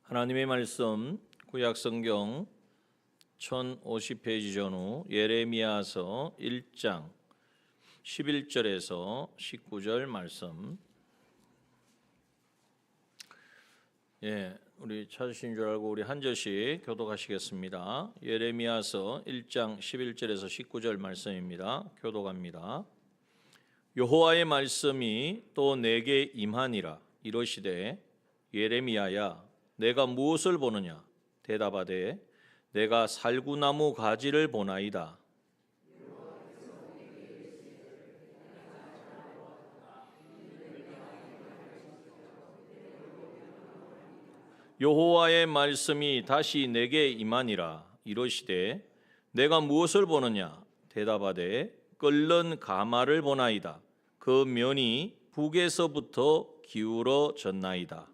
하나님의 말씀 구약성경 1050페이지 전후 예레미야서 1장 11절에서 19절 말씀. 우리 찾으신 줄 알고 우리 한 절씩 교독하시겠습니다. 예레미야서 1장 11절에서 19절 말씀입니다. 교독합니다. 여호와의 말씀이 또 내게 임하니라. 이러시되 예레미야야 내가 무엇을 보느냐? 대답하되 내가 살구나무 가지를 보나이다. 여호와의 말씀이 다시 내게 임하니라. 이러시되 내가 무엇을 보느냐? 대답하되 끓는 가마를 보나이다. 그 면이 북에서부터 기울어졌나이다.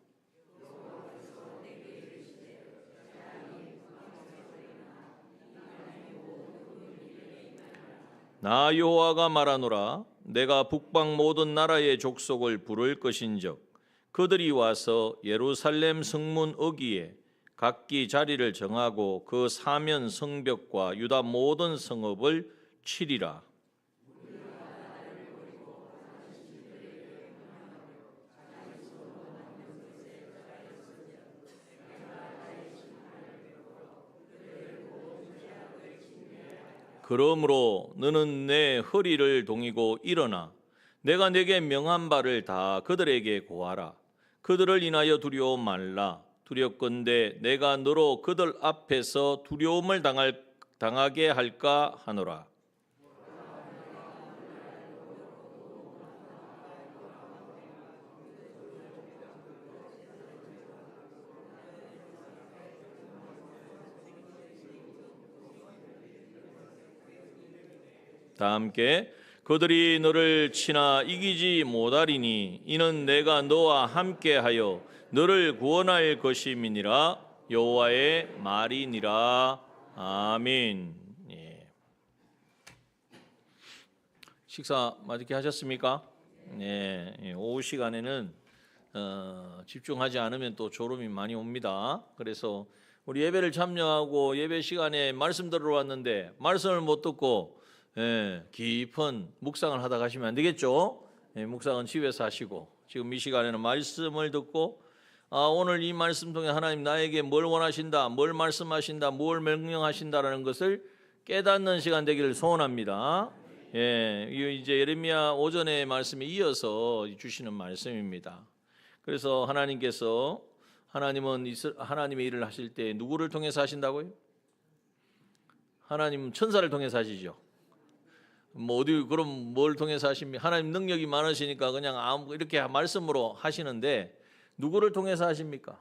나 여호와가 말하노라. 내가 북방 모든 나라의 족속을 부를 것인즉 그들이 와서 예루살렘 성문 어귀에 각기 자리를 정하고 그 사면 성벽과 유다 모든 성읍을 치리라. 그러므로 너는 내 허리를 동이고 일어나 내가 내게 명한 바를 다 그들에게 고하라. 그들을 인하여 두려워 말라. 두렵건대 내가 너로 그들 앞에서 두려움을 당하게 할까 하노라. 다 함께 그들이 너를 치나 이기지 못하리니 이는 내가 너와 함께하여 너를 구원할 것임이니라. 여호와의 말이니라. 아멘. 식사 맛있게 하셨습니까? 오후 시간에는 집중하지 않으면 또 졸음이 많이 옵니다. 그래서 우리 예배를 참여하고 예배 시간에 말씀 들으러 왔는데 말씀을 못 듣고 깊은 묵상을 하다 가시면 안 되겠죠? 묵상은 집에서 하시고 지금 이 시간에는 말씀을 듣고 오늘 이 말씀 통해 하나님 나에게 뭘 원하신다, 뭘 말씀하신다, 뭘 명령하신다라는 것을 깨닫는 시간 되기를 소원합니다. 이제 예레미야 오전의 말씀에 이어서 주시는 말씀입니다. 그래서 하나님께서 하나님의 일을 하실 때 누구를 통해서 하신다고요? 하나님은 천사를 통해서 하시죠. 그럼 뭘 통해서 하십니까? 하나님 능력이 많으시니까 그냥 이렇게 말씀으로 하시는데 누구를 통해서 하십니까?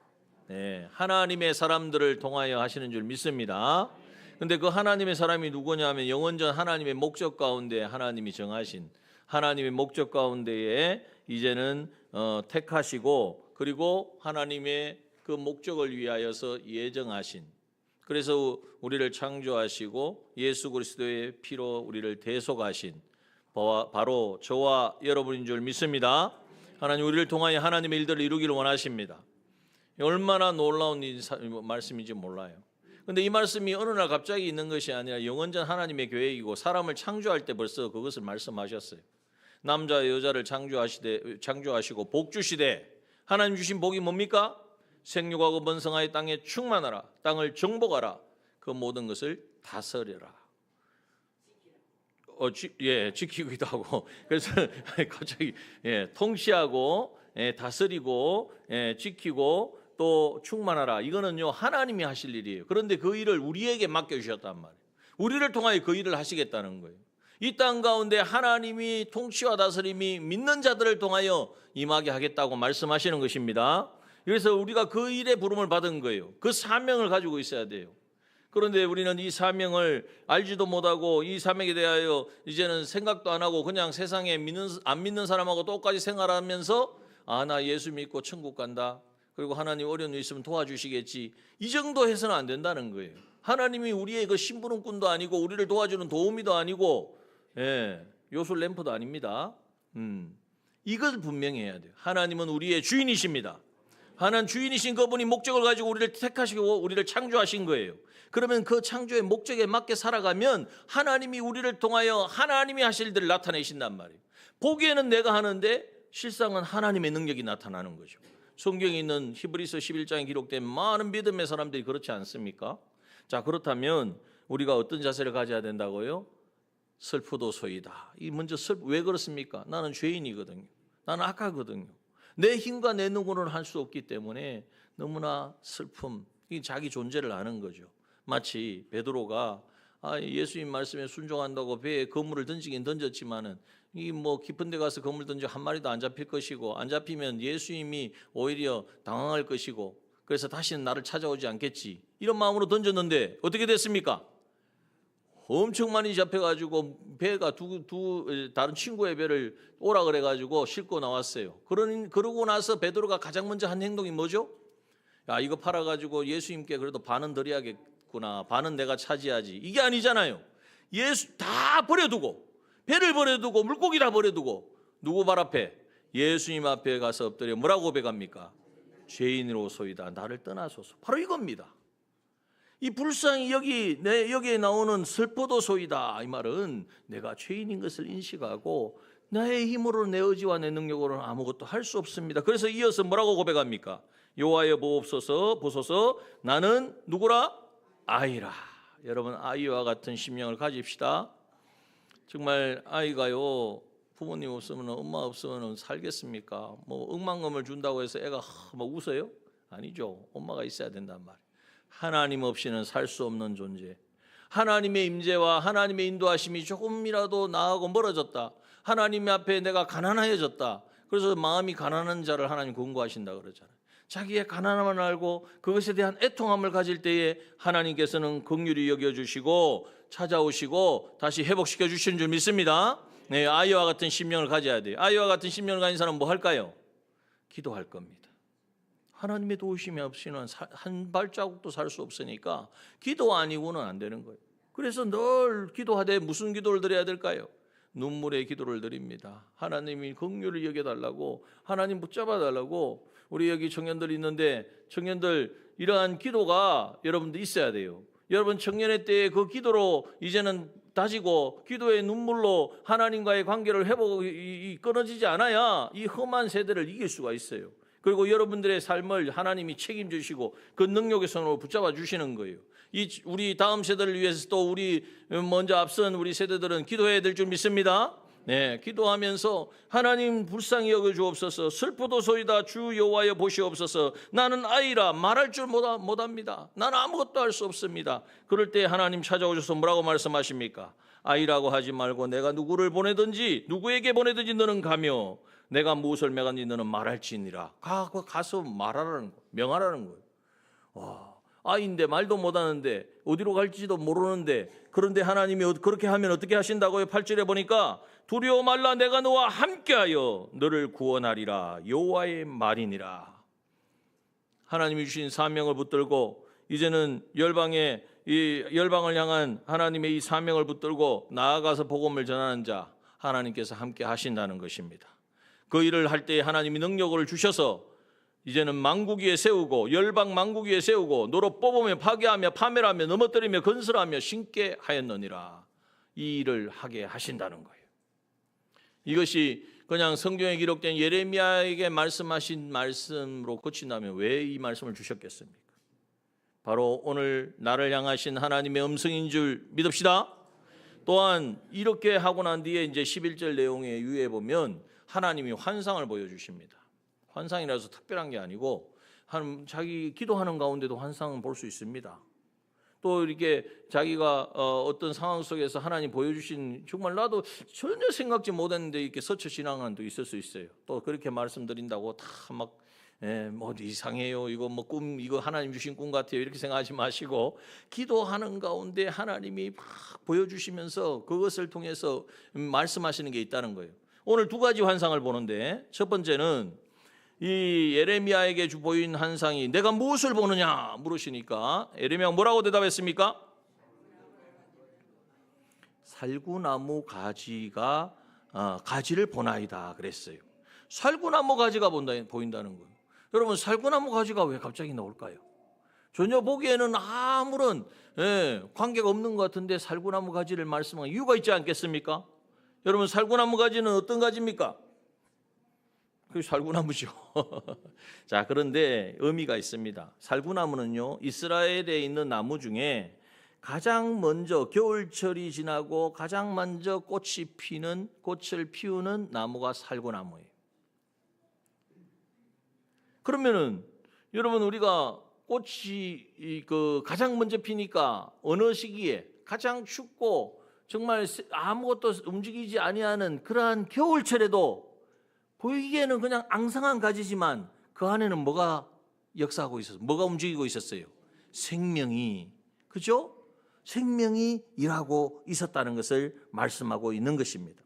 하나님의 사람들을 통하여 하시는 줄 믿습니다. 근데 그 하나님의 사람이 누구냐면 영원전 하나님의 목적 가운데 하나님이 정하신 하나님의 목적 가운데에 이제는 택하시고 그리고 하나님의 그 목적을 위하여서 예정하신, 그래서 우리를 창조하시고 예수 그리스도의 피로 우리를 대속하신 바로 저와 여러분인 줄 믿습니다. 하나님 우리를 통하여 하나님의 일들을 이루기를 원하십니다. 얼마나 놀라운 말씀인지 몰라요. 그런데 이 말씀이 어느 날 갑자기 있는 것이 아니라 영원전 하나님의 계획이고 사람을 창조할 때 벌써 그것을 말씀하셨어요. 남자 여자를 창조하시고 복 주시되 하나님 주신 복이 뭡니까? 생육하고 번성하여 땅에 충만하라. 땅을 정복하라. 그 모든 것을 다스려라. 지키기도 하고 그래서 갑자기 통치하고 다스리고 지키고 또 충만하라. 이거는요 하나님이 하실 일이에요. 그런데 그 일을 우리에게 맡겨주셨단 말이에요. 우리를 통하여 그 일을 하시겠다는 거예요. 이 땅 가운데 하나님이 통치와 다스림이 믿는 자들을 통하여 임하게 하겠다고 말씀하시는 것입니다. 그래서 우리가 그 일에 부름을 받은 거예요. 그 사명을 가지고 있어야 돼요. 그런데 우리는 이 사명을 알지도 못하고 이 사명에 대하여 이제는 생각도 안 하고 그냥 세상에 안 믿는 사람하고 똑같이 생활하면서 나 예수 믿고 천국 간다. 그리고 하나님 어려운 일 있으면 도와주시겠지. 이 정도 해서는 안 된다는 거예요. 하나님이 우리의 그 심부름꾼도 아니고 우리를 도와주는 도우미도 아니고 요술 램프도 아닙니다. 이걸 분명히 해야 돼요. 하나님은 우리의 주인이십니다. 하나님 주인이신 그분이 목적을 가지고 우리를 택하시고 우리를 창조하신 거예요. 그러면 그 창조의 목적에 맞게 살아가면 하나님이 우리를 통하여 하나님이 하실 일들을 나타내신단 말이에요. 보기에는 내가 하는데 실상은 하나님의 능력이 나타나는 거죠. 성경에 있는 히브리서 11장에 기록된 많은 믿음의 사람들이 그렇지 않습니까? 자, 그렇다면 우리가 어떤 자세를 가져야 된다고요? 슬프도소이다. 이 먼저 왜 그렇습니까? 나는 죄인이거든요. 나는 악하거든요. 내 힘과 내 능으로는 할 수 없기 때문에 너무나 슬픔, 이 자기 존재를 아는 거죠. 마치 베드로가 예수님 말씀에 순종한다고 배에 그물을 던지긴 던졌지만은 이 뭐 깊은 데 가서 그물 던져 한 마리도 안 잡힐 것이고 안 잡히면 예수님이 오히려 당황할 것이고 그래서 다시는 나를 찾아오지 않겠지 이런 마음으로 던졌는데 어떻게 됐습니까? 엄청 많이 잡혀가지고 배가 다른 친구의 배를 오라 그래가지고 싣고 나왔어요. 그러고 나서 베드로가 가장 먼저 한 행동이 뭐죠? 야, 이거 팔아가지고 예수님께 그래도 반은 드려야겠구나. 반은 내가 차지하지. 이게 아니잖아요. 예수 다 버려두고 배를 버려두고 물고기 다 버려두고 누구 발 앞에? 예수님 앞에 가서 엎드려 뭐라고 고백합니까? 죄인으로소이다. 나를 떠나소서. 바로 이겁니다. 이 불쌍히 여기에 나오는 슬퍼도소이다. 이 말은 내가 죄인인 것을 인식하고 나의 힘으로 내 의지와 내 능력으로는 아무것도 할 수 없습니다. 그래서 이어서 뭐라고 고백합니까? 여호와여 보소서 나는 누구라? 아이라. 여러분 아이와 같은 심령을 가집시다. 정말 아이가요 부모님 없으면 엄마 없으면 살겠습니까? 뭐 억만금을 준다고 해서 애가 막 웃어요? 아니죠. 엄마가 있어야 된단 말이에요. 하나님 없이는 살 수 없는 존재. 하나님의 임재와 하나님의 인도하심이 조금이라도 나하고 멀어졌다. 하나님 앞에 내가 가난해졌다. 그래서 마음이 가난한 자를 하나님 권고하신다 그러잖아요. 자기의 가난함을 알고 그것에 대한 애통함을 가질 때에 하나님께서는 긍휼히 여겨주시고 찾아오시고 다시 회복시켜 주시는 줄 믿습니다. 네, 아이와 같은 심령을 가져야 돼요. 아이와 같은 심령을 가진 사람은 뭐 할까요? 기도할 겁니다. 하나님의 도우심이 없이는 한 발자국도 살 수 없으니까 기도 아니고는 안 되는 거예요. 그래서 늘 기도하되 무슨 기도를 드려야 될까요? 눈물의 기도를 드립니다. 하나님이 긍휼을 여겨달라고, 하나님 붙잡아달라고. 우리 여기 청년들 있는데 청년들 이러한 기도가 여러분들 있어야 돼요. 여러분 청년의 때에 그 기도로 이제는 다지고 기도의 눈물로 하나님과의 관계를 회복이 끊어지지 않아야 이 험한 세대를 이길 수가 있어요. 그리고 여러분들의 삶을 하나님이 책임지시고 그 능력의 손으로 붙잡아 주시는 거예요. 우리 다음 세대를 위해서 또 우리 먼저 앞선 우리 세대들은 기도해야 될 줄 믿습니다. 네, 기도하면서 하나님 불쌍히 여겨 주옵소서. 슬프도소이다 주 여호와여 보시옵소서. 나는 아이라 말할 줄 못합니다. 나는 아무것도 할 수 없습니다. 그럴 때 하나님 찾아오셔서 뭐라고 말씀하십니까? 아이라고 하지 말고 내가 누구를 보내든지 누구에게 보내든지 너는 가며 내가 무엇을 명하니 너는 말할지니라. 가서 말하라는 거, 명하라는 거예요. 와, 아이인데 말도 못하는데 어디로 갈지도 모르는데 그런데 하나님이 그렇게 하면 어떻게 하신다고요? 8절에 보니까 두려워 말라 내가 너와 함께하여 너를 구원하리라 여호와의 말이니라. 하나님이 주신 사명을 붙들고 이제는 열방을 향한 하나님의 이 사명을 붙들고 나아가서 복음을 전하는 자 하나님께서 함께 하신다는 것입니다. 그 일을 할 때 하나님이 능력을 주셔서 이제는 만국 위에 세우고 열방 만국 위에 세우고 너로 뽑으며 파괴하며 파멸하며 넘어뜨리며 건설하며 신께 하였느니라. 이 일을 하게 하신다는 거예요. 이것이 그냥 성경에 기록된 예레미야에게 말씀하신 말씀으로 그친다면 왜 이 말씀을 주셨겠습니까? 바로 오늘 나를 향하신 하나님의 음성인 줄 믿읍시다. 또한 이렇게 하고 난 뒤에 이제 11절 내용에 유의해 보면 하나님이 환상을 보여주십니다. 환상이라서 특별한 게 아니고 자기 기도하는 가운데도 환상을 볼 수 있습니다. 또 이렇게 자기가 어떤 상황 속에서 하나님 보여주신 정말 나도 전혀 생각지 못했는데 이렇게 스쳐 지나가는 도 있을 수 있어요. 또 그렇게 말씀드린다고 다 막 뭐 이상해요. 이거 뭐 이거 하나님 주신 꿈 같아요. 이렇게 생각하지 마시고 기도하는 가운데 하나님이 막 보여주시면서 그것을 통해서 말씀하시는 게 있다는 거예요. 오늘 두 가지 환상을 보는데 첫 번째는 이 예레미야에게 보인 환상이 내가 무엇을 보느냐 물으시니까 예레미야가 뭐라고 대답했습니까? 살구나무 가지가 가지를 보나이다 그랬어요. 살구나무 가지가 보인다는 거예요. 여러분 살구나무 가지가 왜 갑자기 나올까요? 전혀 보기에는 아무런 관계가 없는 것 같은데 살구나무 가지를 말씀한 이유가 있지 않겠습니까? 여러분 살구나무 가지는 어떤 가지입니까? 그 살구나무죠. 자, 그런데 의미가 있습니다. 살구나무는요, 이스라엘에 있는 나무 중에 가장 먼저 겨울철이 지나고 가장 먼저 꽃을 피우는 나무가 살구나무예요. 그러면은 여러분 우리가 꽃이 가장 먼저 피니까 어느 시기에 가장 춥고 정말 아무것도 움직이지 아니하는 그러한 겨울철에도 보이기에는 그냥 앙상한 가지지만 그 안에는 뭐가 역사하고 있었어요? 뭐가 움직이고 있었어요? 생명이, 그죠? 생명이 일하고 있었다는 것을 말씀하고 있는 것입니다.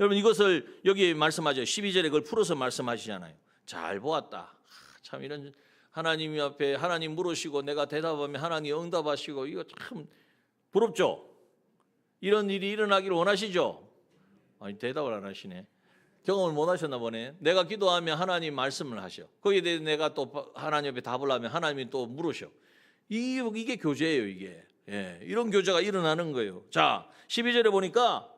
여러분 이것을 여기 말씀하죠. 12절에 그걸 풀어서 말씀하시잖아요. 잘 보았다. 참 이런 하나님 앞에 하나님 물으시고 내가 대답하면 하나님 응답하시고 이거 참 부럽죠? 이런 일이 일어나기를 원하시죠? 아니 대답을 안 하시네. 경험을 못 하셨나 보네. 내가 기도하면 하나님 말씀을 하셔. 거기에 대해서 내가 또 하나님 앞에 답을 하면 하나님이 또 물으셔. 이게 교제예요, 이게. 예, 이런 교제가 일어나는 거예요. 자, 12절에 보니까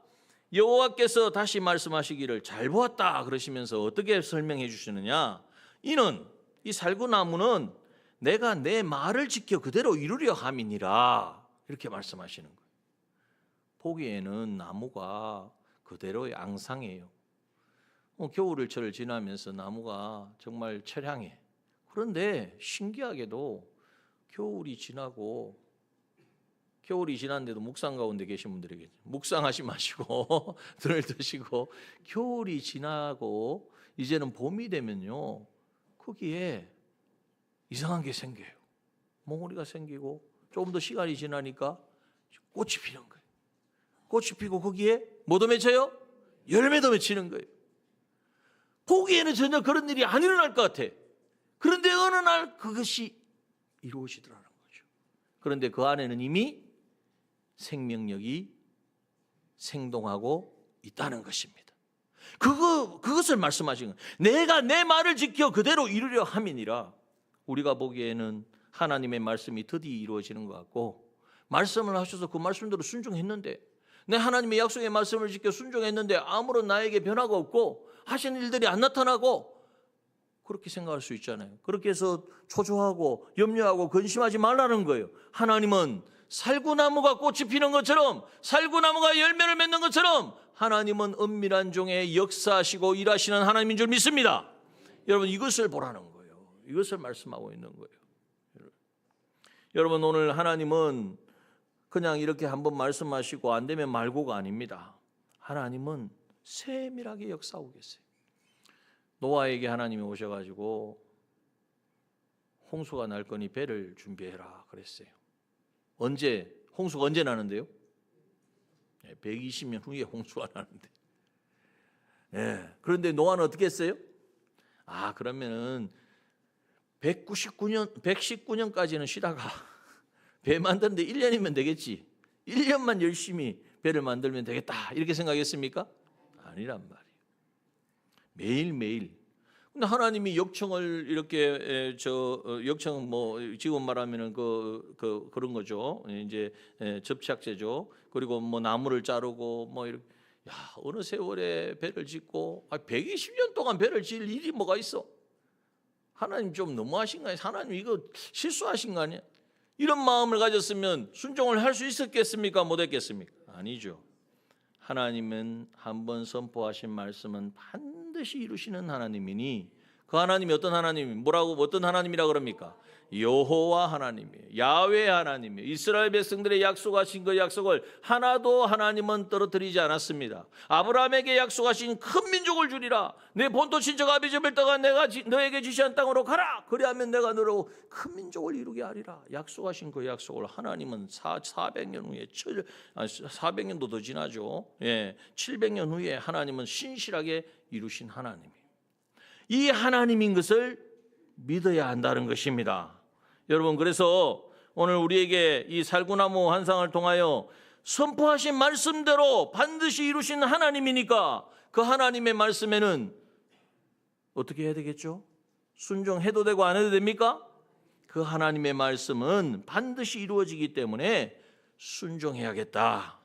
여호와께서 다시 말씀하시기를 잘 보았다 그러시면서 어떻게 설명해 주시느냐? 이는 이 살구나무는 내가 내 말을 지켜 그대로 이루려 함이니라 이렇게 말씀하시는 거예요. 보기에는 나무가 그대로의 앙상해요. 겨울철을 지나면서 나무가 정말 처량해. 그런데 신기하게도 겨울이 지났는데도 묵상 가운데 계신 분들에게 묵상하지 마시고 들을 드시고 겨울이 지나고 이제는 봄이 되면요 거기에 이상한 게 생겨요. 몽우리가 생기고 조금 더 시간이 지나니까 꽃이 피는 거예요. 꽃이 피고 거기에 뭐도 맺혀요? 열매도 맺히는 거예요. 보기에는 전혀 그런 일이 안 일어날 것 같아. 그런데 어느 날 그것이 이루어지더라는 거죠. 그런데 그 안에는 이미 생명력이 생동하고 있다는 것입니다. 그것을 말씀하신 거예요. 내가 내 말을 지켜 그대로 이루려 함이니라. 우리가 보기에는 하나님의 말씀이 드디어 이루어지는 것 같고 말씀을 하셔서 그 말씀대로 순종했는데 내 하나님의 약속의 말씀을 지켜 순종했는데 아무런 나에게 변화가 없고 하시는 일들이 안 나타나고 그렇게 생각할 수 있잖아요. 그렇게 해서 초조하고 염려하고 근심하지 말라는 거예요. 하나님은 살구나무가 꽃이 피는 것처럼 살구나무가 열매를 맺는 것처럼 하나님은 은밀한 종에 역사하시고 일하시는 하나님인 줄 믿습니다. 여러분 이것을 보라는 거예요. 이것을 말씀하고 있는 거예요. 여러분 오늘 하나님은 그냥 이렇게 한번 말씀하시고 안 되면 말고가 아닙니다. 하나님은 세밀하게 역사하고 계세요. 노아에게 하나님이 오셔가지고 홍수가 날 거니 배를 준비해라 그랬어요. 홍수가 언제 나는데요? 120년 후에 홍수가 나는데. 그런데 노아는 어떻게 했어요? 그러면은 119년까지는 쉬다가 배 만드는데 1년이면 되겠지. 1년만 열심히 배를 만들면 되겠다. 이렇게 생각했습니까? 아니란 말이에요. 매일매일. 근데 하나님이 역청을 이렇게 역청 지금 말하면은 그런 거죠. 이제 접착제죠. 그리고 나무를 자르고 이렇게 어느 세월에 배를 짓고 120년 동안 배를 지을 일이 뭐가 있어? 하나님 좀 너무하신 거 아니에요? 하나님 이거 실수하신 거 아니에요? 이런 마음을 가졌으면 순종을 할 수 있었겠습니까? 못했겠습니까? 아니죠. 하나님은 한번 선포하신 말씀은 반드시 이루시는 하나님이니 그 하나님이 어떤 하나님, 어떤 하나님이라 그럽니까? 여호와 하나님이에요. 야훼 하나님이에요. 이스라엘 백성들의 약속하신 그 약속을 하나도 하나님은 떨어뜨리지 않았습니다. 아브라함에게 약속하신 큰 민족을 주리라. 내 본토 친척 아비집을 떠가 내가 너에게 지시한 땅으로 가라. 그리하면 내가 너로 큰 민족을 이루게 하리라. 약속하신 그 약속을 하나님은 400년 후에 400년도 더 지나죠. 700년 후에 하나님은 신실하게 이루신 하나님이에요. 이 하나님인 것을 믿어야 한다는 것입니다. 여러분 그래서 오늘 우리에게 이 살구나무 환상을 통하여 선포하신 말씀대로 반드시 이루신 하나님이니까 그 하나님의 말씀에는 어떻게 해야 되겠죠? 순종해도 되고 안 해도 됩니까? 그 하나님의 말씀은 반드시 이루어지기 때문에 순종해야겠다.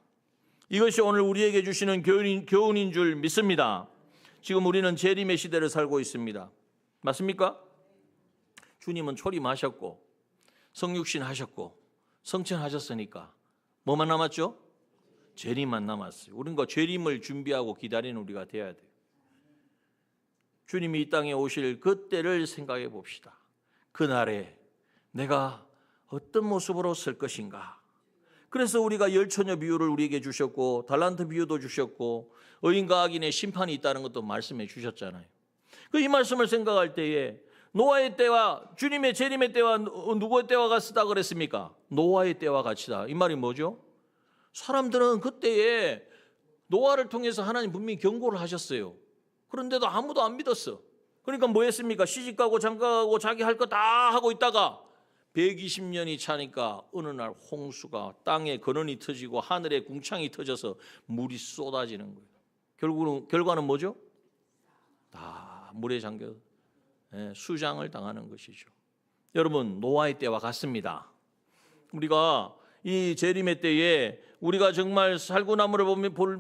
이것이 오늘 우리에게 주시는 교훈인 줄 믿습니다. 지금 우리는 재림의 시대를 살고 있습니다. 맞습니까? 주님은 초림하셨고 성육신 하셨고 성천하셨으니까 뭐만 남았죠? 재림만 남았어요. 우리는 그 재림을 준비하고 기다리는 우리가 되어야 돼요. 주님이 이 땅에 오실 그때를 생각해 봅시다. 그날에 내가 어떤 모습으로 설 것인가. 그래서 우리가 열처녀 비유를 우리에게 주셨고 달란트 비유도 주셨고 의인과 악인의 심판이 있다는 것도 말씀해 주셨잖아요. 이 말씀을 생각할 때에 노아의 때와 주님의 재림의 때와 누구의 때와 같다 그랬습니까? 노아의 때와 같이다. 이 말이 뭐죠? 사람들은 그때에 노아를 통해서 하나님 분명히 경고를 하셨어요. 그런데도 아무도 안 믿었어. 그러니까 뭐 했습니까? 시집가고 장가가고 자기 할 거 다 하고 있다가 120년이 차니까 어느 날 홍수가 땅에 근원이 터지고 하늘에 궁창이 터져서 물이 쏟아지는 거예요. 결과는 뭐죠? 다 물에 잠겨 수장을 당하는 것이죠. 여러분, 노아의 때와 같습니다. 우리가 이 재림의 때에 우리가 정말 살구나무를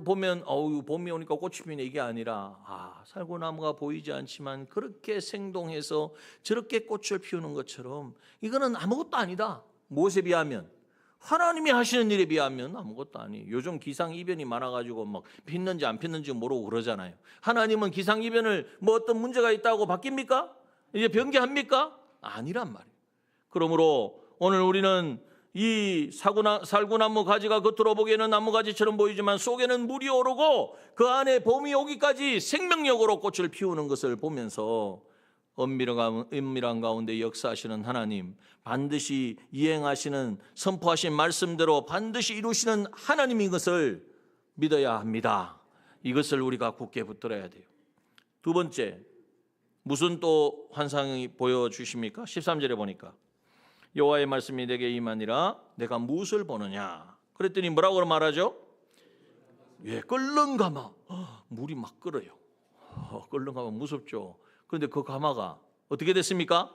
보면 봄이 오니까 꽃이 피네 이게 아니라 살구나무가 보이지 않지만 그렇게 생동해서 저렇게 꽃을 피우는 것처럼 이거는 아무것도 아니다. 무엇에 비하면? 하나님이 하시는 일에 비하면 아무것도 아니에요. 요즘 기상이변이 많아가지고 막 폈는지 안 폈는지 모르고 그러잖아요. 하나님은 기상이변을 뭐 어떤 문제가 있다고 바뀝니까? 이제 변개합니까? 아니란 말이에요. 그러므로 오늘 우리는 이 살구나무 가지가 겉으로 보기에는 나무가지처럼 보이지만 속에는 물이 오르고 그 안에 봄이 오기까지 생명력으로 꽃을 피우는 것을 보면서 은밀한 가운데 역사하시는 하나님, 반드시 이행하시는 선포하신 말씀대로 반드시 이루시는 하나님인 것을 믿어야 합니다. 이것을 우리가 굳게 붙들어야 돼요. 두 번째, 무슨 또 환상이 보여주십니까? 13절에 보니까 여호와의 말씀이 내게 임하니라. 내가 무엇을 보느냐? 그랬더니 뭐라고 말하죠? 끓는 가마. 물이 막 끓어요. 끓는 가마 무섭죠. 그런데 그 가마가 어떻게 됐습니까?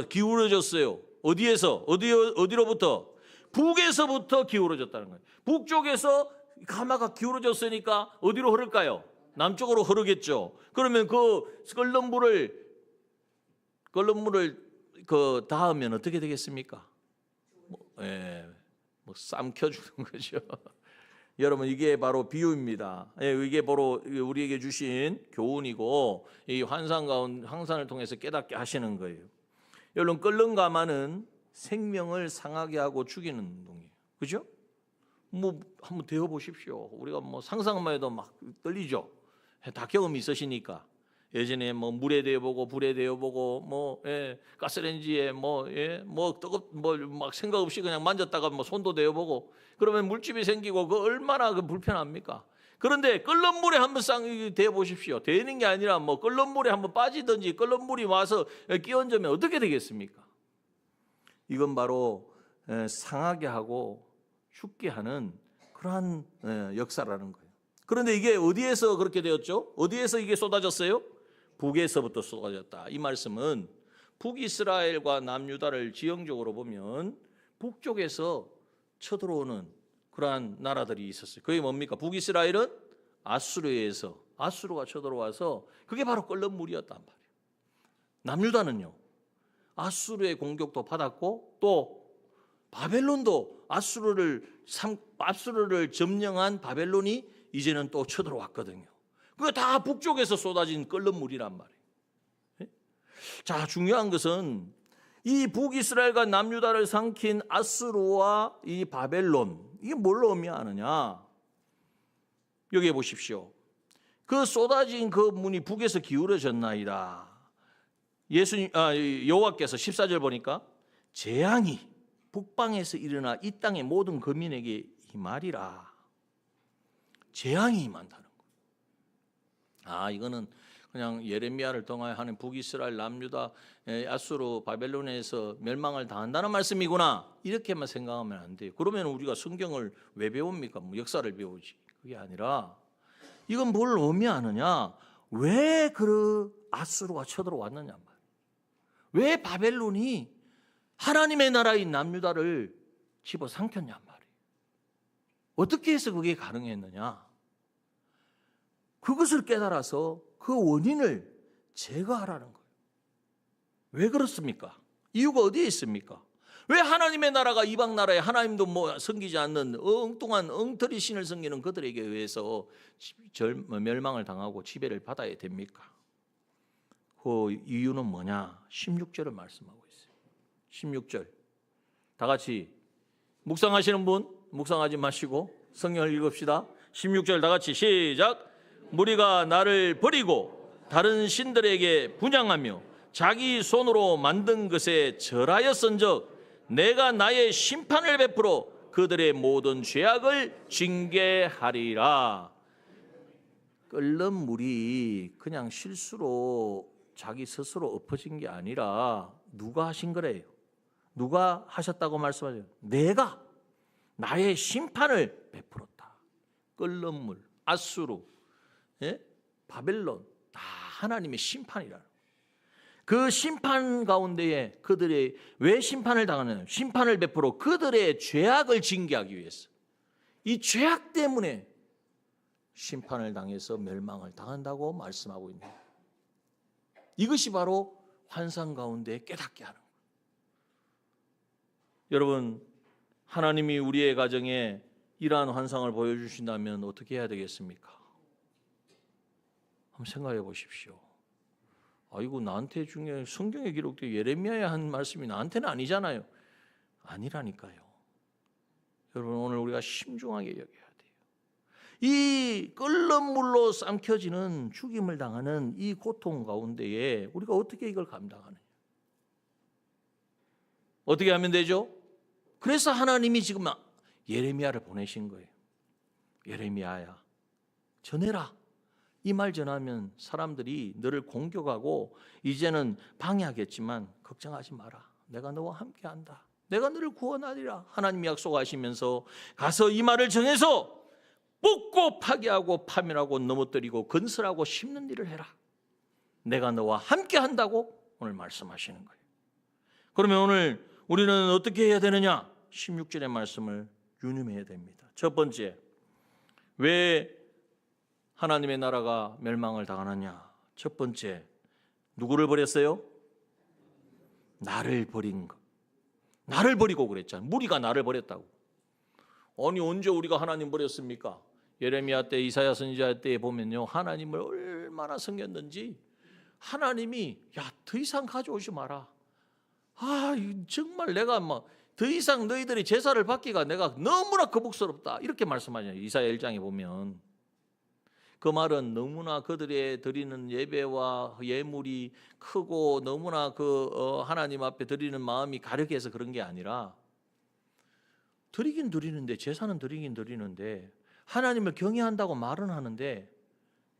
기울어졌어요. 어디에서? 어디로부터? 북에서부터 기울어졌다는 거예요. 북쪽에서 가마가 기울어졌으니까 어디로 흐를까요? 남쪽으로 흐르겠죠. 그러면 그 끓는 물을 그 닿으면 어떻게 되겠습니까? 삼켜주는 거죠. 여러분, 이게 바로 비유입니다. 이게 바로 우리에게 주신 교훈이고 이 환상을 통해서 깨닫게 하시는 거예요. 여러분, 끓는 가마는 생명을 상하게 하고 죽이는 운동이에요. 그죠? 뭐 한번 데워 보십시오. 우리가 뭐 상상만 해도 막 떨리죠. 다 경험이 있으시니까. 예전에 뭐 물에 데워보고 불에 데워보고 가스레인지에 막 생각 없이 그냥 만졌다가 뭐 손도 데워보고 그러면 물집이 생기고 그 얼마나 불편합니까? 그런데 끓는 물에 한번 데워보십시오. 데우는 게 아니라 뭐 끓는 물에 한번 빠지든지 끓는 물이 와서 끼얹으면 어떻게 되겠습니까? 이건 바로 상하게 하고 죽게 하는 그러한 역사라는 거예요. 그런데 이게 어디에서 그렇게 되었죠? 어디에서 이게 쏟아졌어요? 북에서부터 쏟아졌다. 이 말씀은 북이스라엘과 남유다를 지형적으로 보면 북쪽에서 쳐들어오는 그러한 나라들이 있었어요. 그게 뭡니까? 북이스라엘은 아수르가 쳐들어와서 그게 바로 끓는 물이었단 말이에요. 남유다는요, 아수르의 공격도 받았고 또 바벨론도 아수르를 점령한 바벨론이 이제는 또 쳐들어왔거든요. 그게 다 북쪽에서 쏟아진 끓는 물이란 말이에요. 자, 중요한 것은 이 북이스라엘과 남유다를 삼킨 아수르와 이 바벨론, 이게 뭘로 의미하느냐? 여기 보십시오. 그 쏟아진 그 문이 북에서 기울어졌나이다. 여호와께서 14절 보니까 재앙이 북방에서 일어나 이 땅의 모든 거민에게 임하리라. 재앙이 임한다는 거예요. 이거는 그냥 예레미야를 통하여 하는 북이스라엘, 남유다, 아수르, 바벨론에서 멸망을 당한다는 말씀이구나. 이렇게만 생각하면 안 돼요. 그러면 우리가 성경을 왜 배웁니까? 역사를 배우지. 그게 아니라 이건 뭘 의미하느냐? 왜 그 아수르가 쳐들어왔느냐 말이에요. 왜 바벨론이 하나님의 나라인 남유다를 집어삼켰냐 말이에요. 어떻게 해서 그게 가능했느냐? 그것을 깨달아서 그 원인을 제거하라는 거예요. 왜 그렇습니까? 이유가 어디에 있습니까? 왜 하나님의 나라가 이방 나라에 하나님도 섬기지 않는 엉뚱한 엉터리 신을 섬기는 그들에게 의해서 멸망을 당하고 지배를 받아야 됩니까? 그 이유는 뭐냐? 16절을 말씀하고 있어요. 16절. 다 같이 묵상하시는 분 묵상하지 마시고 성경을 읽읍시다. 16절 다 같이 시작. 무리가 나를 버리고 다른 신들에게 분향하며 자기 손으로 만든 것에 절하였은즉 내가 나의 심판을 베풀어 그들의 모든 죄악을 징계하리라. 끓는 물이 그냥 실수로 자기 스스로 엎어진 게 아니라 누가 하신 거래요? 누가 하셨다고 말씀하죠? 내가 나의 심판을 베풀었다. 끓는 물, 아수르, 바벨론 다 하나님의 심판이라. 그 심판 가운데에 그들이 왜 심판을 당하느냐? 심판을 베풀어 그들의 죄악을 징계하기 위해서. 이 죄악 때문에 심판을 당해서 멸망을 당한다고 말씀하고 있는 거예요. 이것이 바로 환상 가운데 깨닫게 하는 거예요. 여러분, 하나님이 우리의 가정에 이러한 환상을 보여주신다면 어떻게 해야 되겠습니까? 한번 생각해 보십시오. 이거 나한테 중요해. 성경에 기록된 예레미야에 한 말씀이 나한테는 아니잖아요. 아니라니까요. 여러분, 오늘 우리가 신중하게 여겨야 돼요. 이 끓는 물로 삼켜지는 죽임을 당하는 이 고통 가운데에 우리가 어떻게 이걸 감당하느냐? 어떻게 하면 되죠? 그래서 하나님이 지금 예레미야를 보내신 거예요. 예레미야야, 전해라. 이 말 전하면 사람들이 너를 공격하고 이제는 방해하겠지만 걱정하지 마라. 내가 너와 함께한다. 내가 너를 구원하리라. 하나님이 약속하시면서 가서 이 말을 전해서 뽑고 파괴하고 파멸하고 넘어뜨리고 건설하고 심는 일을 해라. 내가 너와 함께한다고 오늘 말씀하시는 거예요. 그러면 오늘 우리는 어떻게 해야 되느냐? 16절의 말씀을 유념해야 됩니다. 첫 번째, 왜 하나님의 나라가 멸망을 당하느냐? 첫 번째, 누구를 버렸어요? 나를 버린 것. 나를 버리고 그랬잖아요. 무리가 나를 버렸다고. 아니, 언제 우리가 하나님 버렸습니까? 예레미야 때, 이사야 선지자 때에 보면요, 하나님을 얼마나 섬겼는지 하나님이 더 이상 가져오지 마라. 정말 내가 더 이상 너희들이 제사를 받기가 내가 너무나 거북스럽다. 이렇게 말씀하잖아요. 이사야 1장에 보면. 그 말은 너무나 그들의 드리는 예배와 예물이 크고 너무나 하나님 앞에 드리는 마음이 가력해서 그런 게 아니라 드리긴 드리는데, 제사는 드리긴 드리는데 하나님을 경외한다고 말은 하는데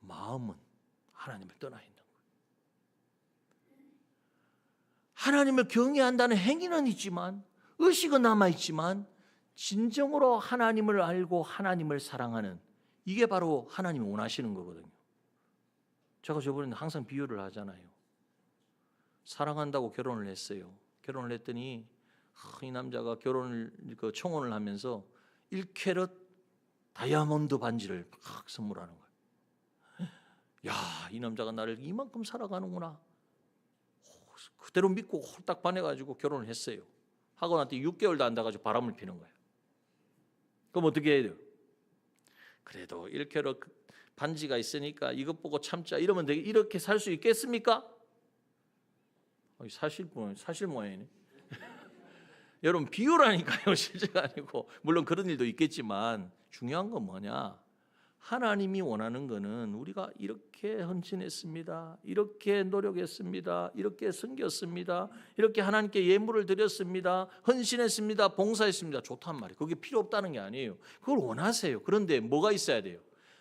마음은 하나님을 떠나 있는 거예요. 하나님을 경외한다는 행위는 있지만, 의식은 남아있지만 진정으로 하나님을 알고 하나님을 사랑하는, 이게 바로 하나님이 원하시는 거거든요. 제가 저번에 항상 비유를 하잖아요. 사랑한다고 결혼을 했어요. 결혼을 했더니 이 남자가 청혼을 하면서 1캐럿 다이아몬드 반지를 막 선물하는 거예요. 이 남자가 나를 이만큼 사랑하는구나. 그대로 믿고 홀딱 반해가지고 결혼을 했어요. 하고 나한테 6개월도 안 돼가지고 바람을 피는 거예요. 그럼 어떻게 해야 돼요? 그래도 1캐럿 반지가 있으니까 이것 보고 참자 이러면 되게 이렇게 살 수 있겠습니까? 사실 모양이네. 여러분, 비유라니까요. 실제가 아니고. 물론 그런 일도 있겠지만 중요한 건 뭐냐? 하나님이 원하는 거는 우리가 이렇게 헌신했습니다. 이렇게 노력했습니다. 이렇게 섬겼습니다. 이렇게 하나님께 예물을 드렸습니다. 헌신했습니다. 봉사했습니다. 좋단 말이에요. 그게 필요 없다는 게 아니에요. 그걸 원하세요. 그런데 뭐가 있어야 돼요?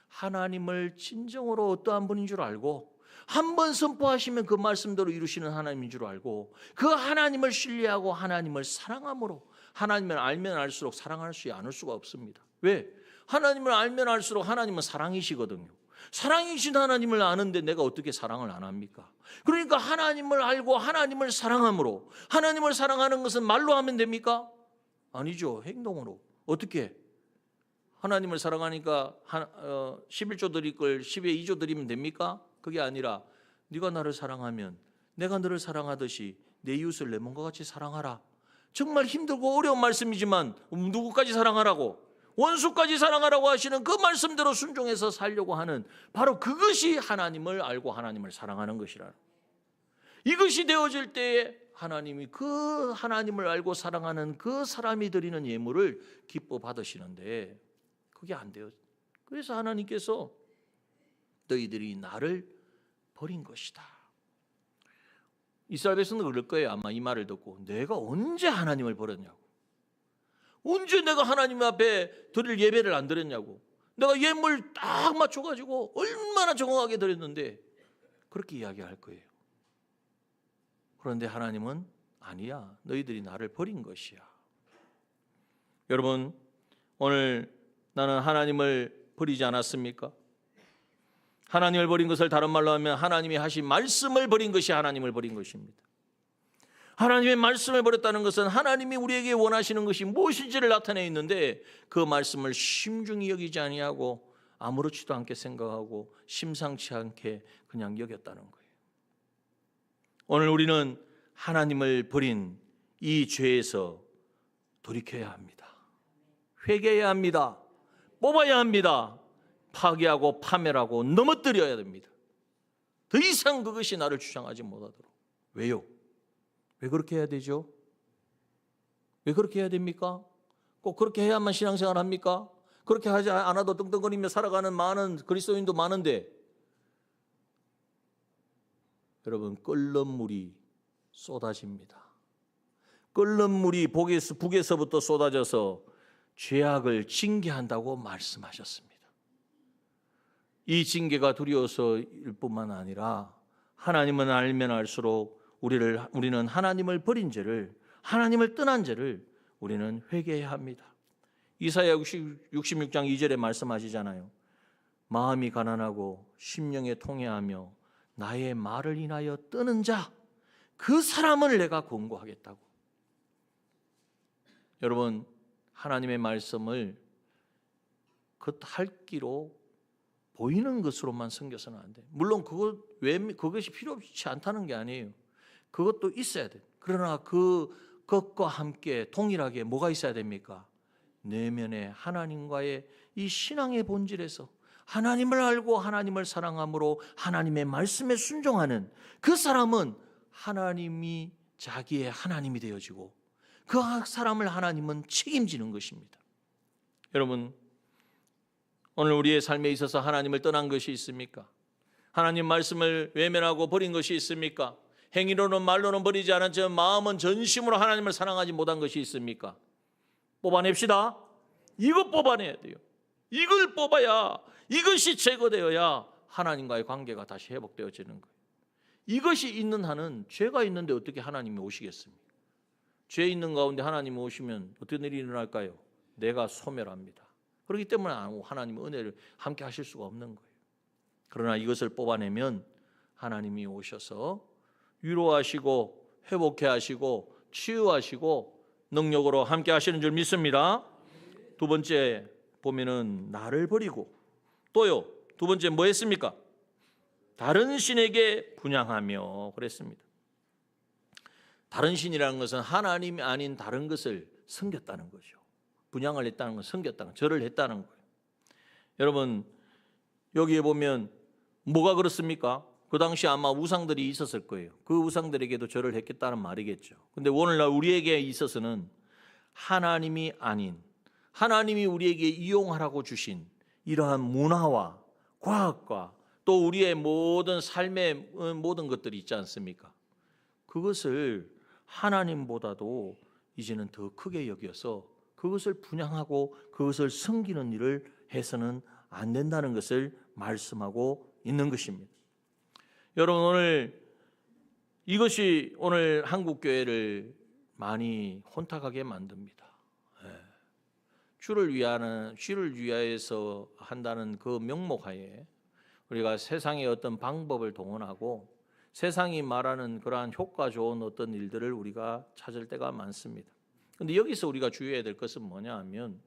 하나님을 진정으로 어떠한 분인 줄 알고, 한 번 선포하시면 그 말씀대로 이루시는 하나님인 줄 알고, 그 하나님을 신뢰하고 하나님을 사랑함으로, 하나님을 알면 알수록 사랑할 수 않을 수가 없습니다. 왜? 하나님을 알면 알수록 하나님은 사랑이시거든요. 사랑이신 하나님을 아는데 내가 어떻게 사랑을 안 합니까? 그러니까 하나님을 알고 하나님을 사랑함으로, 하나님을 사랑하는 것은 말로 하면 됩니까? 아니죠. 행동으로. 어떻게? 하나님을 사랑하니까 11조 드릴 걸 10에 2조 드리면 됩니까? 그게 아니라 네가 나를 사랑하면 내가 너를 사랑하듯이 내 이웃을 내 몸과 같이 사랑하라. 정말 힘들고 어려운 말씀이지만 누구까지 사랑하라고? 원수까지 사랑하라고 하시는 그 말씀대로 순종해서 살려고 하는 바로 그것이 하나님을 알고 하나님을 사랑하는 것이라. 이것이 되어질 때에 하나님이 그 하나님을 알고 사랑하는 그 사람이 드리는 예물을 기뻐 받으시는데 그게 안 돼요. 그래서 하나님께서 너희들이 나를 버린 것이다. 이스라엘 백성도 그럴 거예요. 아마 이 말을 듣고 내가 언제 하나님을 버렸냐고, 언제 내가 하나님 앞에 드릴 예배를 안 드렸냐고, 내가 예물 딱 맞춰가지고 얼마나 정확하게 드렸는데 그렇게 이야기할 거예요. 그런데 하나님은 아니야, 너희들이 나를 버린 것이야. 여러분, 오늘 나는 하나님을 버리지 않았습니까? 하나님을 버린 것을 다른 말로 하면 하나님이 하신 말씀을 버린 것이 하나님을 버린 것입니다. 하나님의 말씀을 버렸다는 것은 하나님이 우리에게 원하시는 것이 무엇인지를 나타내 있는데 그 말씀을 심중히 여기지 아니하고 아무렇지도 않게 생각하고 심상치 않게 그냥 여겼다는 거예요. 오늘 우리는 하나님을 버린 이 죄에서 돌이켜야 합니다. 회개해야 합니다. 뽑아야 합니다. 파괴하고 파멸하고 넘어뜨려야 됩니다. 더 이상 그것이 나를 주장하지 못하도록. 왜요? 왜 그렇게 해야 되죠? 왜 그렇게 해야 됩니까? 꼭 그렇게 해야만 신앙생활 합니까? 그렇게 하지 않아도 떵떵거리며 살아가는 많은 그리스도인도 많은데, 여러분, 끓는 물이 쏟아집니다. 끓는 물이 북에서부터 쏟아져서 죄악을 징계한다고 말씀하셨습니다. 이 징계가 두려워서일 뿐만 아니라 하나님은 알면 알수록 우리는 하나님을 버린 죄를, 하나님을 떠난 죄를 우리는 회개해야 합니다. 이사야 66장 2절에 말씀하시잖아요. 마음이 가난하고 심령에 통회하며 나의 말을 인하여 뜨는 자, 그 사람을 내가 권고하겠다고. 여러분, 하나님의 말씀을 겉핥기로 보이는 것으로만 섬겨서는 안 돼. 물론 그것이 필요치 않다는 게 아니에요. 그것도 있어야 돼. 그러나 그것과 함께 동일하게 뭐가 있어야 됩니까? 내면에 하나님과의 이 신앙의 본질에서 하나님을 알고 하나님을 사랑함으로 하나님의 말씀에 순종하는 그 사람은 하나님이 자기의 하나님이 되어지고 그 사람을 하나님은 책임지는 것입니다. 여러분, 오늘 우리의 삶에 있어서 하나님을 떠난 것이 있습니까? 하나님 말씀을 외면하고 버린 것이 있습니까? 행위로는 말로는 버리지 않았지만 마음은 전심으로 하나님을 사랑하지 못한 것이 있습니까? 뽑아냅시다. 이거 뽑아내야 돼요. 이걸 뽑아야, 이것이 제거되어야 하나님과의 관계가 다시 회복되어지는 거예요. 이것이 있는 한은 죄가 있는데 어떻게 하나님이 오시겠습니까? 죄 있는 가운데 하나님이 오시면 어떤 일이 일어날까요? 내가 소멸합니다. 그렇기 때문에 하나님의 은혜를 함께 하실 수가 없는 거예요. 그러나 이것을 뽑아내면 하나님이 오셔서 위로하시고 회복해 하시고 치유하시고 능력으로 함께 하시는 줄 믿습니다. 두 번째 보면은 나를 버리고 또요, 두 번째 뭐 했습니까? 다른 신에게 분향하며 그랬습니다. 다른 신이라는 것은 하나님이 아닌 다른 것을 섬겼다는 거죠. 분향을 했다는 건 섬겼다는, 절을 했다는 거예요. 여러분, 여기에 보면 뭐가 그렇습니까? 그 당시 아마 우상들이 있었을 거예요. 그 우상들에게도 절을 했겠다는 말이겠죠. 근데 오늘날 우리에게 있어서는 하나님이 아닌, 하나님이 우리에게 이용하라고 주신 이러한 문화와 과학과 또 우리의 모든 삶의 모든 것들이 있지 않습니까? 그것을 하나님보다도 이제는 더 크게 여겨서 그것을 분향하고 그것을 섬기는 일을 해서는 안 된다는 것을 말씀하고 있는 것입니다. 여러분, 오늘 이것이 오늘 한국교회를 많이 혼탁하게 만듭니다. 주를 위하여서 한다는 그 명목하에 우리가 세상의 어떤 방법을 동원하고 세상이 말하는 그러한 효과 좋은 어떤 일들을 우리가 찾을 때가 많습니다. 그런데 여기서 우리가 주의해야 될 것은 뭐냐 하면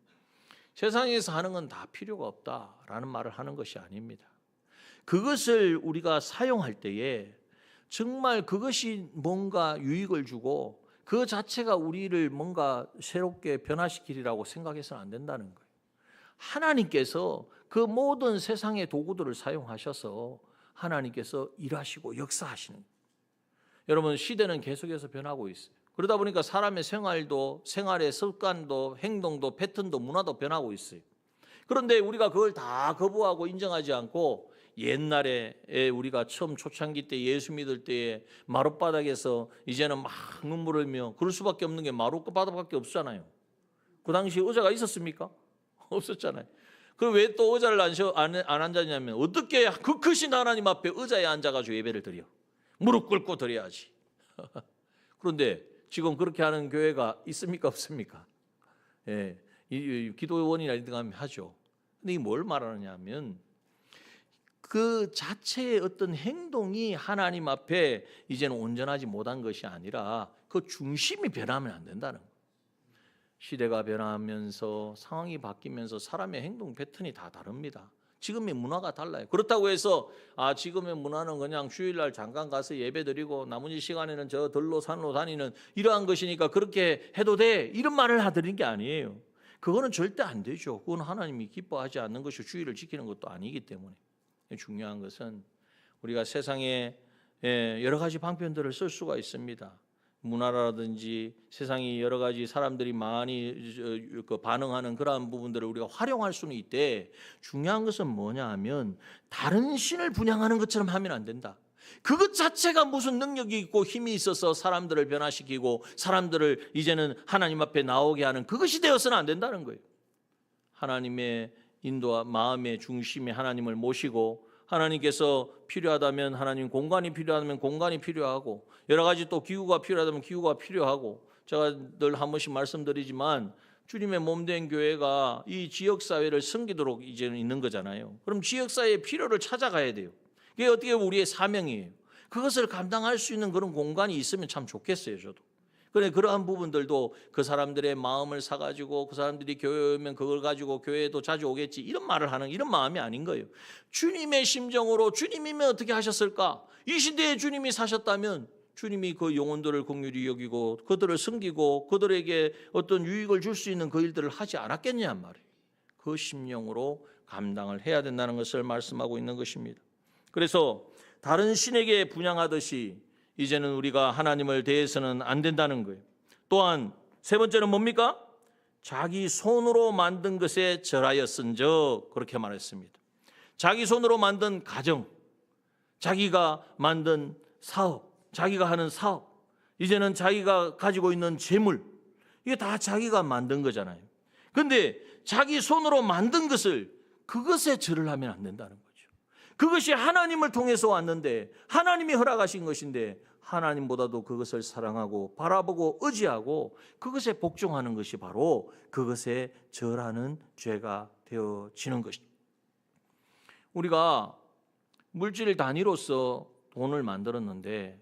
세상에서 하는 건 다 필요가 없다라는 말을 하는 것이 아닙니다. 그것을 우리가 사용할 때에 정말 그것이 뭔가 유익을 주고 그 자체가 우리를 뭔가 새롭게 변화시키리라고 생각해서는 안 된다는 거예요. 하나님께서 그 모든 세상의 도구들을 사용하셔서 하나님께서 일하시고 역사하시는 거예요. 여러분, 시대는 계속해서 변하고 있어요. 그러다 보니까 사람의 생활도, 생활의 습관도, 행동도, 패턴도, 문화도 변하고 있어요. 그런데 우리가 그걸 다 거부하고 인정하지 않고 옛날에 우리가 처음 초창기 때 예수 믿을 때에 마룻바닥에서 이제는 막 눈물을 흘며 그럴 수밖에 없는 게 마룻바닥밖에 없잖아요. 그 당시 의자가 있었습니까? 없었잖아요. 그럼 왜 또 의자를 안 앉았냐면 어떻게 그 크신 하나님 앞에 의자에 앉아가지고 예배를 드려? 무릎 꿇고 드려야지. 그런데 지금 그렇게 하는 교회가 있습니까? 없습니까? 예, 기도원이나 이런 데 가면 하죠. 근데 이게 뭘 말하느냐면 그 자체의 어떤 행동이 하나님 앞에 이제는 온전하지 못한 것이 아니라 그 중심이 변하면 안 된다는 거예요. 시대가 변하면서 상황이 바뀌면서 사람의 행동 패턴이 다 다릅니다. 지금의 문화가 달라요. 그렇다고 해서 지금의 문화는 그냥 주일날 잠깐 가서 예배드리고 나머지 시간에는 저 들로 산로 다니는 이러한 것이니까 그렇게 해도 돼, 이런 말을 하드리는 게 아니에요. 그거는 절대 안 되죠. 그건 하나님이 기뻐하지 않는 것이 주의를 지키는 것도 아니기 때문에. 중요한 것은 우리가 세상에 여러 가지 방편들을 쓸 수가 있습니다. 문화라든지 세상이 여러 가지 사람들이 많이 반응하는 그러한 부분들을 우리가 활용할 수는 있대. 중요한 것은 뭐냐 하면 다른 신을 분양하는 것처럼 하면 안 된다. 그것 자체가 무슨 능력이 있고 힘이 있어서 사람들을 변화시키고 사람들을 이제는 하나님 앞에 나오게 하는 그것이 되어서는 안 된다는 거예요. 하나님의 인도와 마음의 중심에 하나님을 모시고 하나님께서 필요하다면 하나님, 공간이 필요하다면 공간이 필요하고 여러 가지 또 기구가 필요하다면 기구가 필요하고, 제가 늘 한 번씩 말씀드리지만 주님의 몸된 교회가 이 지역사회를 섬기도록 이제는 있는 거잖아요. 그럼 지역사회의 필요를 찾아가야 돼요. 그게 어떻게 보면 우리의 사명이에요. 그것을 감당할 수 있는 그런 공간이 있으면 참 좋겠어요. 저도. 그래, 그러한 부분들도 그 사람들의 마음을 사가지고 그 사람들이 교회 오면 그걸 가지고 교회에도 자주 오겠지 이런 말을 하는 이런 마음이 아닌 거예요. 주님의 심정으로 주님이면 어떻게 하셨을까? 이 시대에 주님이 사셨다면 주님이 그 영혼들을 긍휼히 여기고 그들을 섬기고 그들에게 어떤 유익을 줄 수 있는 그 일들을 하지 않았겠냐는 말이에요. 그 심령으로 감당을 해야 된다는 것을 말씀하고 있는 것입니다. 그래서 다른 신에게 분양하듯이 이제는 우리가 하나님을 대해서는 안 된다는 거예요. 또한 세 번째는 뭡니까? 자기 손으로 만든 것에 절하였은즉, 그렇게 말했습니다. 자기 손으로 만든 가정, 자기가 만든 사업, 자기가 하는 사업, 이제는 자기가 가지고 있는 재물, 이게 다 자기가 만든 거잖아요. 그런데 자기 손으로 만든 것을 그것에 절을 하면 안 된다는 거죠. 그것이 하나님을 통해서 왔는데 하나님이 허락하신 것인데 하나님보다도 그것을 사랑하고 바라보고 의지하고 그것에 복종하는 것이 바로 그것에 절하는 죄가 되어지는 것입니다. 우리가 물질 단위로서 돈을 만들었는데,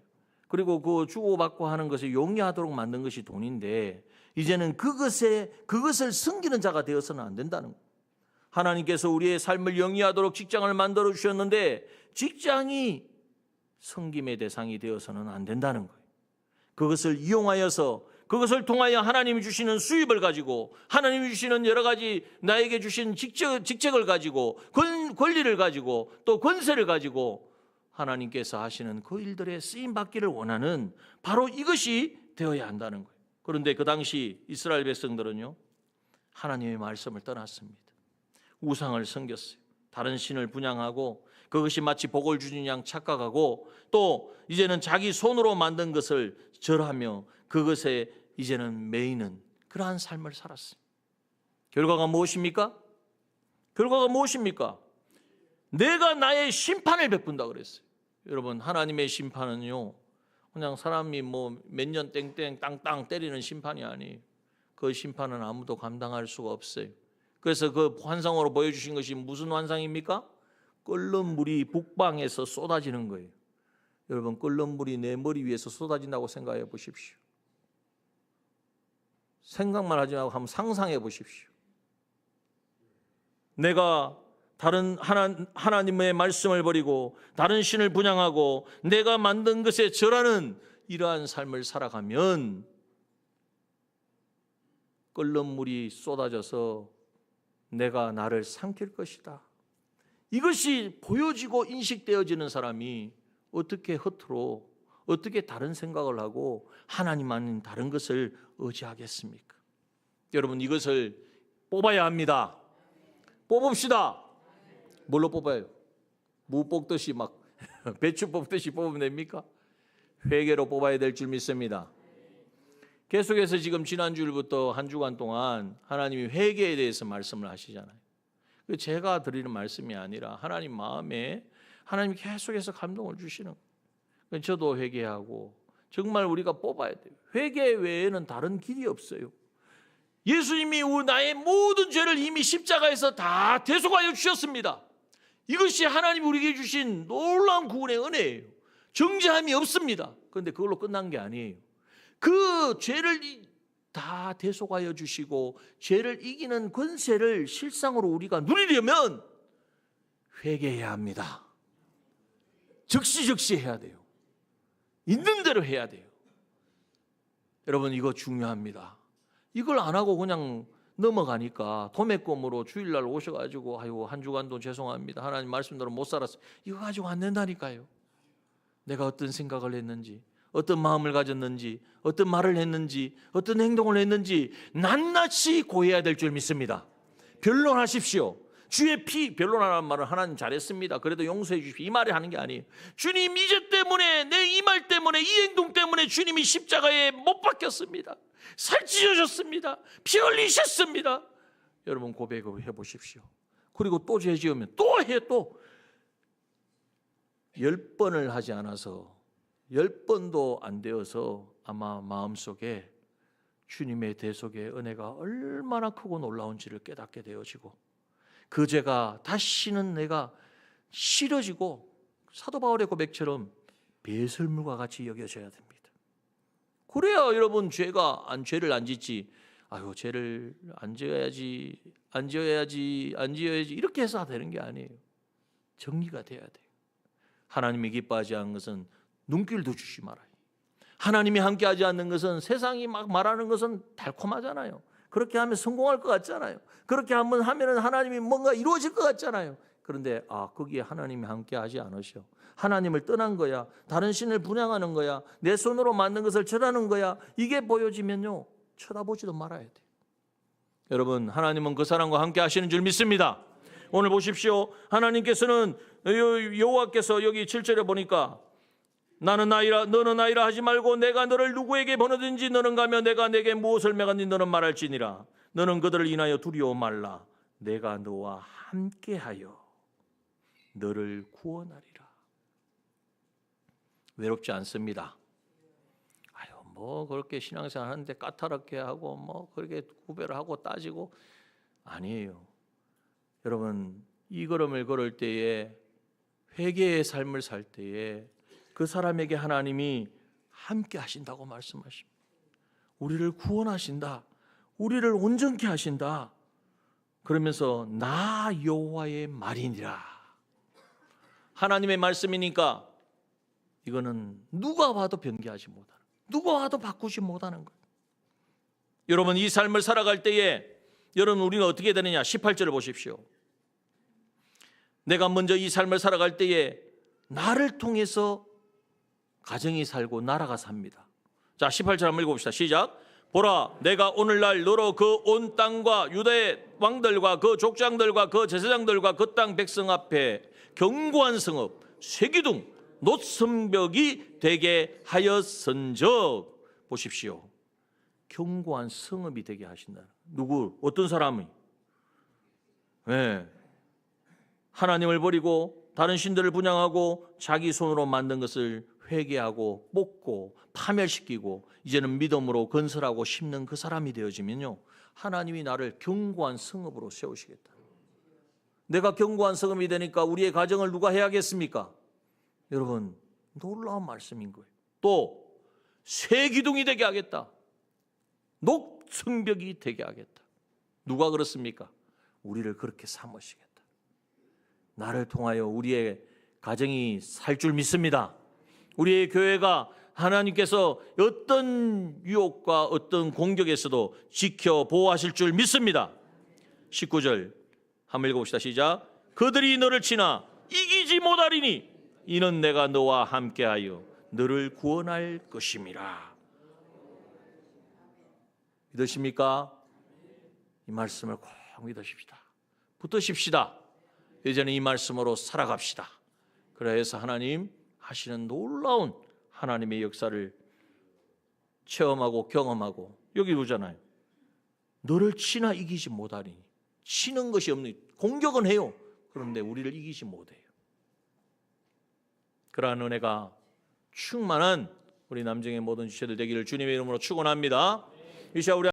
그리고 그 주고받고 하는 것을 용이하도록 만든 것이 돈인데 이제는 그것을 섬기는 자가 되어서는 안 된다는 거예요. 하나님께서 우리의 삶을 영위하도록 직장을 만들어 주셨는데 직장이 섬김의 대상이 되어서는 안 된다는 거예요. 그것을 이용하여서 그것을 통하여 하나님이 주시는 수입을 가지고 하나님이 주시는 여러 가지 나에게 주신 직책을 가지고 권리를 가지고 또 권세를 가지고 하나님께서 하시는 그 일들에 쓰임 받기를 원하는 바로 이것이 되어야 한다는 거예요. 그런데 그 당시 이스라엘 백성들은요, 하나님의 말씀을 떠났습니다. 우상을 섬겼어요. 다른 신을 분양하고 그것이 마치 복을 주는 양 착각하고 또 이제는 자기 손으로 만든 것을 절하며 그것에 이제는 매이는 그러한 삶을 살았어요. 결과가 무엇입니까? 결과가 무엇입니까? 내가 나의 심판을 베푼다 그랬어요. 여러분, 하나님의 심판은요 그냥 사람이 뭐 몇 년 땡땡 땅땅 때리는 심판이 아니에요. 그 심판은 아무도 감당할 수가 없어요. 그래서 그 환상으로 보여주신 것이 무슨 환상입니까? 끓는 물이 북방에서 쏟아지는 거예요. 여러분, 끓는 물이 내 머리 위에서 쏟아진다고 생각해 보십시오. 생각만 하지 말고 한번 상상해 보십시오. 내가 다른 하나님의 말씀을 버리고 다른 신을 분향하고 내가 만든 것에 절하는 이러한 삶을 살아가면 끓는 물이 쏟아져서 내가 나를 삼킬 것이다. 이것이 보여지고 인식되어지는 사람이 어떻게 허투루 어떻게 다른 생각을 하고 하나님 아닌 다른 것을 의지하겠습니까? 여러분, 이것을 뽑아야 합니다. 뽑읍시다. 뭘로 뽑아요? 무 뽑듯이 막 배추 뽑듯이 뽑으면 됩니까? 회개로 뽑아야 될 줄 믿습니다. 계속해서 지금 지난주일부터 한 주간 동안 하나님이 회개에 대해서 말씀을 하시잖아요. 제가 드리는 말씀이 아니라 하나님 마음에 하나님이 계속해서 감동을 주시는 거예요. 저도 회개하고 정말 우리가 뽑아야 돼요. 회개 외에는 다른 길이 없어요. 예수님이 나의 모든 죄를 이미 십자가에서 다 대속하여 주셨습니다. 이것이 하나님이 우리에게 주신 놀라운 구원의 은혜예요. 정죄함이 없습니다. 그런데 그걸로 끝난 게 아니에요. 그 죄를 다 대속하여 주시고 죄를 이기는 권세를 실상으로 우리가 누리려면 회개해야 합니다. 즉시 해야 돼요. 있는 대로 해야 돼요. 여러분, 이거 중요합니다. 이걸 안 하고 그냥 넘어가니까 도매금으로 주일날 오셔가지고 아이고 한 주간도 죄송합니다. 하나님 말씀대로 못 살았어요. 이거 가지고 안 된다니까요. 내가 어떤 생각을 했는지, 어떤 마음을 가졌는지, 어떤 말을 했는지, 어떤 행동을 했는지 낱낱이 고해야 될 줄 믿습니다. 변론하십시오. 주의 피, 변론하라는 말은 하나님 잘했습니다. 그래도 용서해 주십시오. 이 말을 하는 게 아니에요. 주님 이 죄 때문에, 내 이 말 때문에, 이 행동 때문에 주님이 십자가에 못 박혔습니다. 살찌우셨습니다. 피 흘리셨습니다. 여러분, 고백을 해보십시오. 그리고 또 죄 지으면 또 해, 또 10번을 하지 않아서 10번도 안 되어서 아마 마음속에 주님의 대속의 은혜가 얼마나 크고 놀라운지를 깨닫게 되어지고 그 죄가 다시는 내가 싫어지고 사도 바울의 고백처럼 배설물과 같이 여겨져야 됩니다. 그래야 여러분 죄를 안 짓지. 아유, 죄를 안 지어야지 이렇게 해서 되는 게 아니에요. 정리가 돼야 돼요. 하나님이 기뻐하지 않는 것은 눈길도 주지 말아요. 하나님이 함께하지 않는 것은 세상이 막 말하는 것은 달콤하잖아요. 그렇게 하면 성공할 것 같잖아요. 그렇게 한번 하면은 하나님이 뭔가 이루어질 것 같잖아요. 그런데 거기에 하나님이 함께하지 않으셔. 하나님을 떠난 거야. 다른 신을 분향하는 거야. 내 손으로 만든 것을 절하는 거야. 이게 보여지면요, 쳐다보지도 말아야 돼요. 여러분, 하나님은 그 사람과 함께 하시는 줄 믿습니다. 오늘 보십시오. 하나님께서는 여호와께서 여기 7절에 보니까 나는 나이라 너는 나이라 하지 말고 내가 너를 누구에게 보내든지 너는 가며 내가 내게 무엇을 매간지 너는 말할지니라. 너는 그들을 인하여 두려워 말라. 내가 너와 함께하여 너를 구원하리라. 외롭지 않습니다. 뭐 그렇게 신앙생활 하는데 까다롭게 하고 뭐 그렇게 구별을 하고 따지고 아니에요. 여러분, 이 걸음을 걸을 때에 회개의 삶을 살 때에 그 사람에게 하나님이 함께 하신다고 말씀하십니다. 우리를 구원하신다. 우리를 온전케 하신다. 그러면서 나 여호와의 말이니라. 하나님의 말씀이니까 이거는 누가 와도 변개하지 못하는, 누가 와도 바꾸지 못하는 거예요. 여러분, 이 삶을 살아갈 때에 여러분 우리는 어떻게 되느냐? 18절을 보십시오. 내가 먼저 이 삶을 살아갈 때에 나를 통해서 가정이 살고 나라가 삽니다. 자, 18절 한번 읽어봅시다. 시작. 보라, 내가 오늘날 너로 그 온 땅과 유다의 왕들과 그 족장들과 그 제사장들과 그 땅 백성 앞에 견고한 성읍 쇠기둥 놋성벽이 되게 하였은즉. 보십시오. 견고한 성읍이 되게 하신다. 누구? 어떤 사람이? 하나님을 버리고 다른 신들을 분향하고 자기 손으로 만든 것을 회개하고 뽑고 파멸시키고 이제는 믿음으로 건설하고 심는 그 사람이 되어지면요, 하나님이 나를 견고한 성읍으로 세우시겠다. 내가 견고한 성읍이 되니까 우리의 가정을 누가 해야겠습니까? 여러분, 놀라운 말씀인 거예요. 또 새 기둥이 되게 하겠다. 녹성벽이 되게 하겠다. 누가 그렇습니까? 우리를 그렇게 삼으시겠다. 나를 통하여 우리의 가정이 살 줄 믿습니다. 우리의 교회가 하나님께서 어떤 유혹과 어떤 공격에서도 지켜 보호하실 줄 믿습니다. 19절 한번 읽어봅시다. 시작. 그들이 너를 치나 이기지 못하리니 이는 내가 너와 함께하여 너를 구원할 것임이라. 믿으십니까? 이 말씀을 꼭 믿으십시다. 붙드십시다. 이제는 이 말씀으로 살아갑시다. 그래서 하나님 하시는 놀라운 하나님의 역사를 체험하고 경험하고, 여기 보잖아요. 너를 치나 이기지 못하리니. 치는 것이 없는, 공격은 해요. 그런데 우리를 이기지 못해요. 그러한 은혜가 충만한 우리 남정의 모든 지체들 되기를 주님의 이름으로 축원합니다. 이 시간 우리